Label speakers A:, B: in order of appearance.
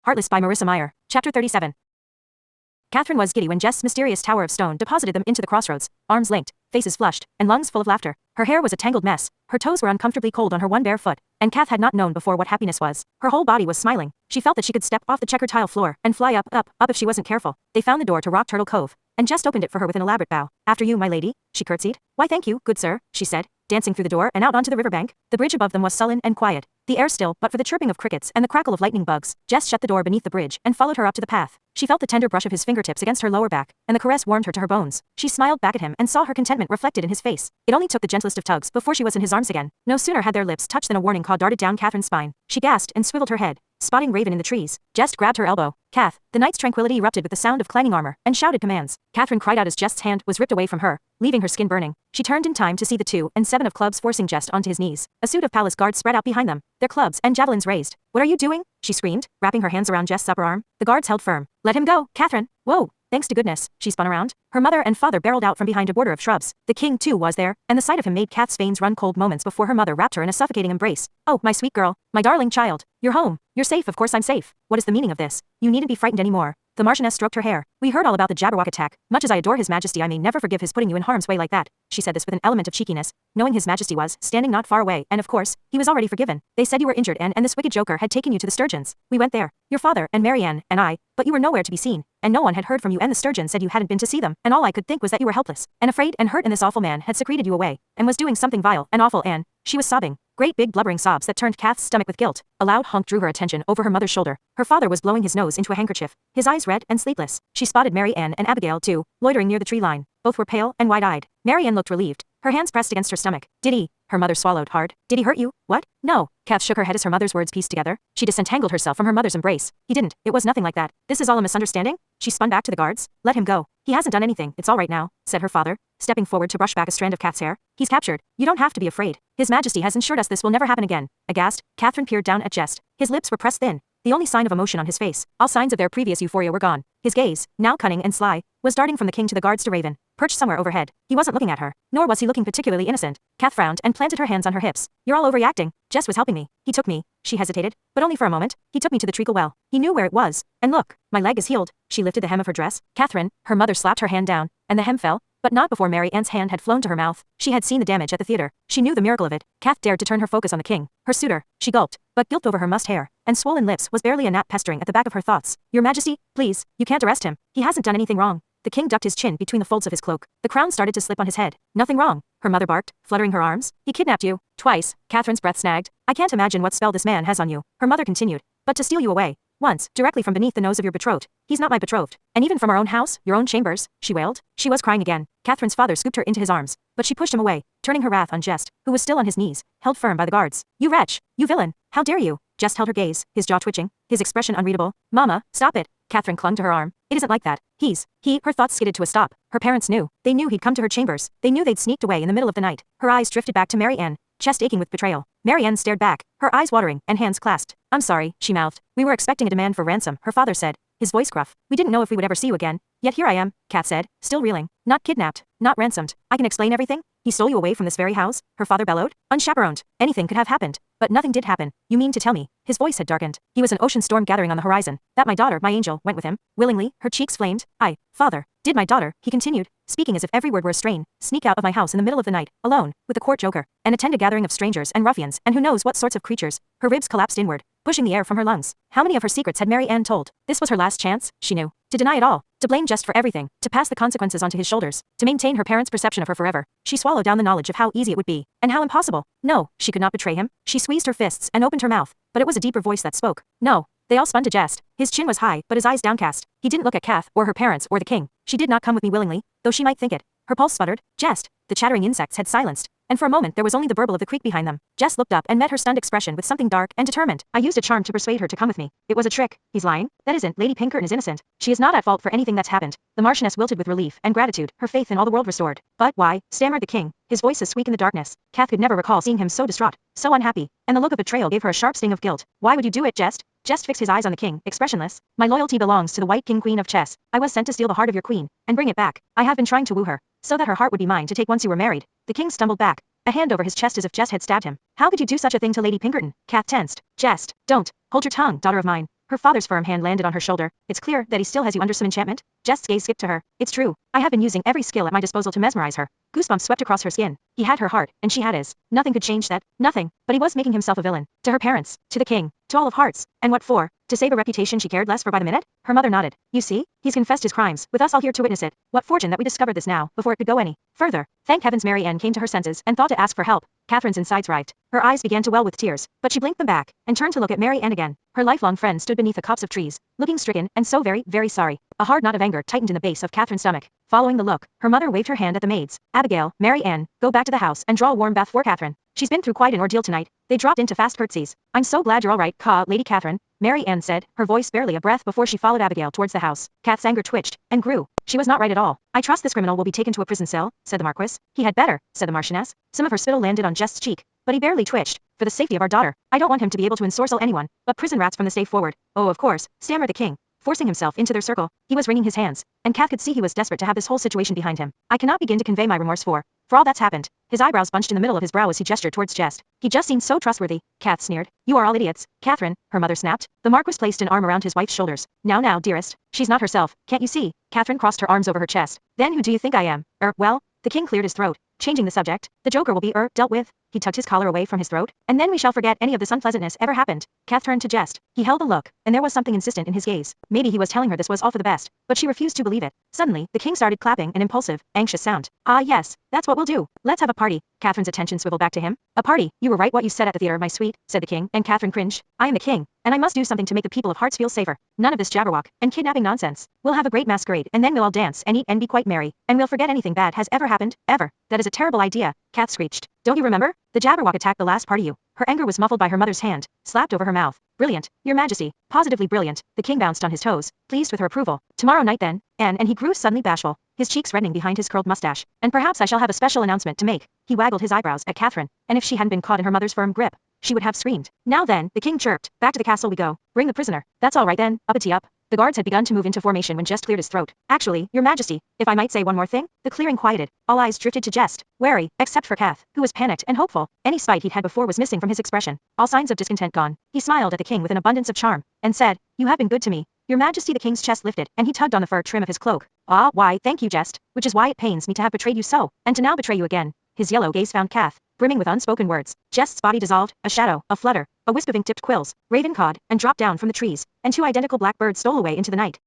A: Heartless by Marissa Meyer. Chapter 37. Catherine was giddy when Jess's mysterious tower of stone deposited them into the crossroads, arms linked, faces flushed, and lungs full of laughter. Her hair was a tangled mess, her toes were uncomfortably cold on her one bare foot, and Kath had not known before what happiness was. Her whole body was smiling. She felt that she could step off the checkered tile floor and fly up if she wasn't careful. They found the door to Rock Turtle Cove, and Jess opened it for her with an elaborate bow. "After you, my lady," she curtsied. "Why thank you, good sir," she said, dancing through the door and out onto the riverbank. The bridge above them was sullen and quiet, the air still but for the chirping of crickets and the crackle of lightning bugs. Jess shut the door beneath the bridge and followed her up to the path. She felt the tender brush of his fingertips against her lower back, and the caress warmed her to her bones. She smiled back at him and saw her contentment reflected in his face. It only took the gentlest of tugs before she was in his arms again. No sooner had their lips touched than a warning caw darted down Catherine's spine. She gasped and swiveled her head, spotting Raven in the trees. Jess grabbed her elbow. "Kath." The night's tranquility erupted with the sound of clanging armor, and shouted commands. Catherine cried out as Jess's hand was ripped away from her, leaving her skin burning. She turned in time to see the 2 and 7 of clubs forcing Jess onto his knees. A suit of palace guards spread out behind them, their clubs and javelins raised. "What are you doing?" she screamed, wrapping her hands around Jess's upper arm. The guards held firm. "Let him go, Catherine." "Whoa." Thanks to goodness, she spun around. Her mother and father barreled out from behind a border of shrubs. The king, too, was there, and the sight of him made Kath's veins run cold moments before her mother wrapped her in a suffocating embrace. "Oh, my sweet girl, my darling child. You're home. You're safe. Of course I'm safe. What is the meaning of this? You needn't be frightened anymore." The Marchioness stroked her hair. "We heard all about the Jabberwock attack. Much as I adore His Majesty, I may never forgive his putting you in harm's way like that." She said this with an element of cheekiness, knowing His Majesty was standing not far away, and of course, he was already forgiven. "They said you were injured and this wicked joker had taken you to the Sturgeons. We went there, your father and Marianne and I, but you were nowhere to be seen, and no one had heard from you, and the Sturgeons said you hadn't been to see them, and all I could think was that you were helpless and afraid and hurt, and this awful man had secreted you away and was doing something vile and awful, and..." She was sobbing. Great big blubbering sobs that turned Kath's stomach with guilt. A loud honk drew her attention over her mother's shoulder. Her father was blowing his nose into a handkerchief, his eyes red and sleepless. She spotted Mary Ann and Abigail too, loitering near the tree line. Both were pale and wide-eyed. Mary Ann looked relieved, her hands pressed against her stomach. "Did he?" Her mother swallowed hard. "Did he hurt you?" "What? No." Kath shook her head as her mother's words pieced together. She disentangled herself from her mother's embrace. "He didn't. It was nothing like that. This is all a misunderstanding?" She spun back to the guards. "Let him go. He hasn't done anything. It's all right now," said her father, stepping forward to brush back a strand of Kath's hair. "He's captured. You don't have to be afraid. His Majesty has ensured us this will never happen again." Aghast, Catherine peered down at Jess. His lips were pressed thin, the only sign of emotion on his face. All signs of their previous euphoria were gone. His gaze, now cunning and sly, was darting from the king to the guards to Raven, perched somewhere overhead. He wasn't looking at her, nor was he looking particularly innocent. Kath frowned and planted her hands on her hips. "You're all overreacting. Jess was helping me. He took me." She hesitated, but only for a moment. "He took me to the treacle well. He knew where it was. And look, my leg is healed." She lifted the hem of her dress. "Catherine," her mother slapped her hand down, and the hem fell, but not before Mary Ann's hand had flown to her mouth. She had seen the damage at the theater. She knew the miracle of it. Kath dared to turn her focus on the king, her suitor. She gulped, but guilt over her mussed hair and swollen lips was barely a gnat pestering at the back of her thoughts. "Your Majesty, please, you can't arrest him. He hasn't done anything wrong." The king ducked his chin between the folds of his cloak. The crown started to slip on his head. "Nothing wrong," her mother barked, fluttering her arms. "He kidnapped you. Twice." Catherine's breath snagged. "I can't imagine what spell this man has on you," her mother continued. "But to steal you away. Once, directly from beneath the nose of your betrothed. He's not my betrothed. And even from our own house, your own chambers," she wailed. She was crying again. Catherine's father scooped her into his arms, but she pushed him away, turning her wrath on Jess, who was still on his knees, held firm by the guards. "You wretch! You villain! How dare you!" Jess held her gaze, his jaw twitching, his expression unreadable. "Mama, stop it!" Catherine clung to her arm. "It isn't like that. Her thoughts skidded to a stop. Her parents knew. They knew he'd come to her chambers. They knew they'd sneaked away in the middle of the night." Her eyes drifted back to Mary Ann, chest aching with betrayal. Mary Ann stared back, her eyes watering and hands clasped. "I'm sorry," she mouthed. "We were expecting a demand for ransom," her father said, his voice gruff. "We didn't know if we would ever see you again. Yet here I am," Kath said, still reeling. "Not kidnapped, not ransomed. I can explain everything. He stole you away from this very house," her father bellowed. "Unchaperoned. Anything could have happened. But nothing did happen. You mean to tell me?" His voice had darkened. "He was an ocean storm gathering on the horizon. That my daughter, my angel, went with him. Willingly." Her cheeks flamed. "Father, did my daughter," he continued, speaking as if every word were a strain, "sneak out of my house in the middle of the night, alone, with the court joker, and attend a gathering of strangers and ruffians and who knows what sorts of creatures?" Her ribs collapsed inward, pushing the air from her lungs. How many of her secrets had Mary Ann told? This was her last chance, she knew. To deny it all, to blame Jess for everything, to pass the consequences onto his shoulders, to maintain her parents' perception of her forever. She swallowed down the knowledge of how easy it would be, and how impossible. No, she could not betray him. She squeezed her fists and opened her mouth, but it was a deeper voice that spoke. "No." They all spun to Jess. His chin was high, but his eyes downcast. He didn't look at Kath, or her parents, or the king. "She did not come with me willingly, though she might think it." Her pulse sputtered. "Jess." The chattering insects had silenced, and for a moment there was only the burble of the creek behind them. Jess looked up and met her stunned expression with something dark and determined. "I used a charm to persuade her to come with me. It was a trick." "He's lying?" "That isn't. Lady Pinkerton is innocent. She is not at fault for anything that's happened." The Marchioness wilted with relief and gratitude, her faith in all the world restored. "But why?" stammered the king, his voice a squeak in the darkness. Kath could never recall seeing him so distraught, so unhappy, and the look of betrayal gave her a sharp sting of guilt. "Why would you do it, Jess?" Jess fixed his eyes on the king, expressionless. "My loyalty belongs to the White King Queen of Chess. I was sent to steal the heart of your queen, and bring it back. I have been trying to woo her, so that her heart would be mine to take once you were married." The king stumbled back, a hand over his chest as if Jess had stabbed him. "How could you do such a thing to Lady Pinkerton?" Kath tensed. "Jess, don't. Hold your tongue, daughter of mine." Her father's firm hand landed on her shoulder. It's clear that he still has you under some enchantment. Jest's gaze skipped to her. It's true. I have been using every skill at my disposal to mesmerize her. Goosebumps swept across her skin. He had her heart, and she had his. Nothing could change that. Nothing. But he was making himself a villain. To her parents. To the king. To all of hearts. And what for? To save a reputation she cared less for by the minute? Her mother nodded. You see? He's confessed his crimes, with us all here to witness it. What fortune that we discovered this now, before it could go any further. Thank heavens Mary Ann came to her senses and thought to ask for help. Catherine's insides writhed. Her eyes began to well with tears, but she blinked them back, and turned to look at Mary Ann again. Her lifelong friend stood beneath a copse of trees, looking stricken and so very, very sorry. A hard knot of anger tightened in the base of Catherine's stomach. Following the look, her mother waved her hand at the maids. Abigail, Mary Ann, go back to the house and draw a warm bath for Catherine. She's been through quite an ordeal tonight. They dropped into fast curtsies. I'm so glad you're all right, Lady Catherine, Mary Ann said, her voice barely a breath before she followed Abigail towards the house. Kath's anger twitched and grew. She was not right at all. I trust this criminal will be taken to a prison cell, said the Marquis. He had better, said the Marchioness. Some of her spittle landed on Jest's cheek, but he barely twitched. For the safety of our daughter, I don't want him to be able to ensorcel anyone, but prison rats from the safe forward. Oh, of course, stammered the king. Forcing himself into their circle, he was wringing his hands, and Kath could see he was desperate to have this whole situation behind him. I cannot begin to convey my remorse for all that's happened. His eyebrows bunched in the middle of his brow as he gestured towards Jest. He just seemed so trustworthy. Kath sneered. You are all idiots. Catherine, her mother snapped. The Marquis placed an arm around his wife's shoulders. Now, dearest. She's not herself. Can't you see? Catherine crossed her arms over her chest. Then who do you think I am? Well, the king cleared his throat. Changing the subject, the Joker will be, dealt with. He tugged his collar away from his throat. And then we shall forget any of this unpleasantness ever happened. Kath turned to Jest. He held a look, and there was something insistent in his gaze. Maybe he was telling her this was all for the best, but she refused to believe it. Suddenly, the king started clapping an impulsive, anxious sound. Ah yes, that's what we'll do. Let's have a party. Catherine's attention swiveled back to him. A party? You were right what you said at the theater, my sweet, said the king, and Catherine cringed. I am the king, and I must do something to make the people of Hearts feel safer. None of this jabberwock and kidnapping nonsense. We'll have a great masquerade, and then we'll all dance and eat and be quite merry, and we'll forget anything bad has ever happened, ever. That is a terrible idea, Kath screeched. Don't you remember? The jabberwock attacked the last party you. Her anger was muffled by her mother's hand, slapped over her mouth. Brilliant, your majesty, positively brilliant. The king bounced on his toes, pleased with her approval. Tomorrow night then, and he grew suddenly bashful, his cheeks reddening behind his curled mustache. And perhaps I shall have a special announcement to make. He waggled his eyebrows at Catherine, and if she hadn't been caught in her mother's firm grip, she would have screamed. Now then, the king chirped. Back to the castle we go. Bring the prisoner. That's all right then, uppity up. The guards had begun to move into formation when Jest cleared his throat. Actually, your majesty, if I might say one more thing? The clearing quieted. All eyes drifted to Jest, wary, except for Kath, who was panicked and hopeful. Any spite he'd had before was missing from his expression. All signs of discontent gone. He smiled at the king with an abundance of charm, and said, You have been good to me. Your majesty. The king's chest lifted, and he tugged on the fur trim of his cloak. Ah, why, thank you, Jest, which is why it pains me to have betrayed you so, and to now betray you again. His yellow gaze found Kath, brimming with unspoken words. Jest's body dissolved, a shadow, a flutter, a wisp of ink-tipped quills, raven cawed, and dropped down from the trees, and two identical black birds stole away into the night.